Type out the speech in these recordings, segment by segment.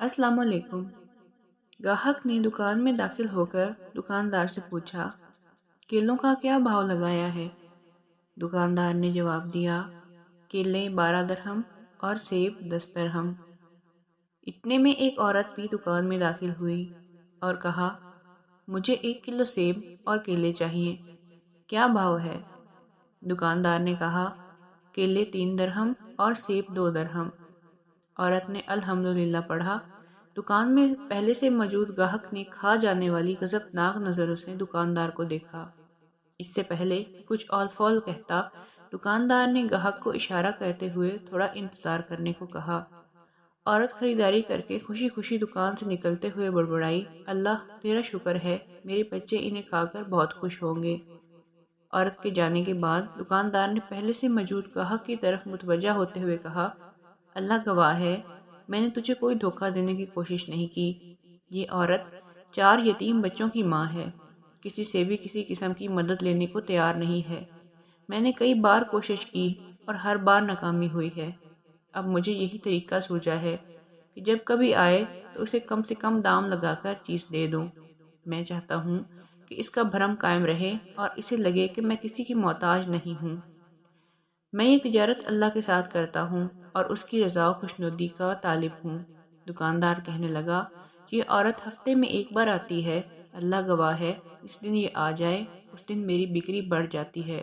अस्सलाम वालेकुम। ग्राहक ने दुकान में दाखिल होकर दुकानदार से पूछा, केलों का क्या भाव लगाया है? दुकानदार ने जवाब दिया, केले 12 दरहम और सेब 10 दरहम। इतने में एक औरत भी दुकान में दाखिल हुई और कहा, मुझे 1 किलो सेब और केले चाहिए, क्या भाव है? दुकानदार ने कहा, केले 3 दरहम और सेब 2 दरहम। औरत ने अल्हम्दुलिल्लाह पढ़ा। दुकान में पहले से मौजूद ग्राहक ने खा जाने वाली गजबनाक नज़रों से दुकानदार को देखा। इससे पहले कि कुछ औल फौल कहता, दुकानदार ने ग्राहक को इशारा करते हुए थोड़ा इंतज़ार करने को कहा। औरत खरीदारी करके खुशी खुशी दुकान से निकलते हुए बड़बड़ाई, अल्लाह तेरा शुक्र है, मेरे बच्चे इन्हें खाकर बहुत खुश होंगे। औरत के जाने के बाद दुकानदार ने पहले से मौजूद ग्राहक की तरफ मुतवज्जा होते हुए कहा, अल्लाह गवाह है, मैंने तुझे कोई धोखा देने की कोशिश नहीं की। ये औरत 4 यतीम बच्चों की माँ है, किसी से भी किसी किस्म की मदद लेने को तैयार नहीं है। मैंने कई बार कोशिश की और हर बार नाकामी हुई है। अब मुझे यही तरीका सूझा है कि जब कभी आए तो उसे कम से कम दाम लगाकर चीज़ दे दूँ। मैं चाहता हूँ कि इसका भरम कायम रहे और इसे लगे कि मैं किसी की मोहताज नहीं हूँ। मैं ये तिजारत अल्लाह के साथ करता हूँ और उसकी रज़ा व खुशनुदी का तालिब हूँ। दुकानदार कहने लगा, ये औरत हफ्ते में एक बार आती है, अल्लाह गवाह है, जिस दिन ये आ जाए उस दिन मेरी बिक्री बढ़ जाती है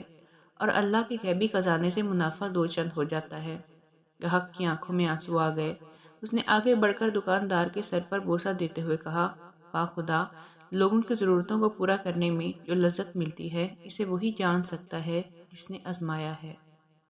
और अल्लाह के गैबी खजाने से मुनाफा दो चंद हो जाता है। ग्राहक की आंखों में आंसू आ गए। उसने आगे बढ़कर दुकानदार के सर पर बोसा देते हुए कहा, वाह खुदा, लोगों की ज़रूरतों को पूरा करने में जो लज्जत मिलती है, इसे वही जान सकता है जिसने आजमाया है।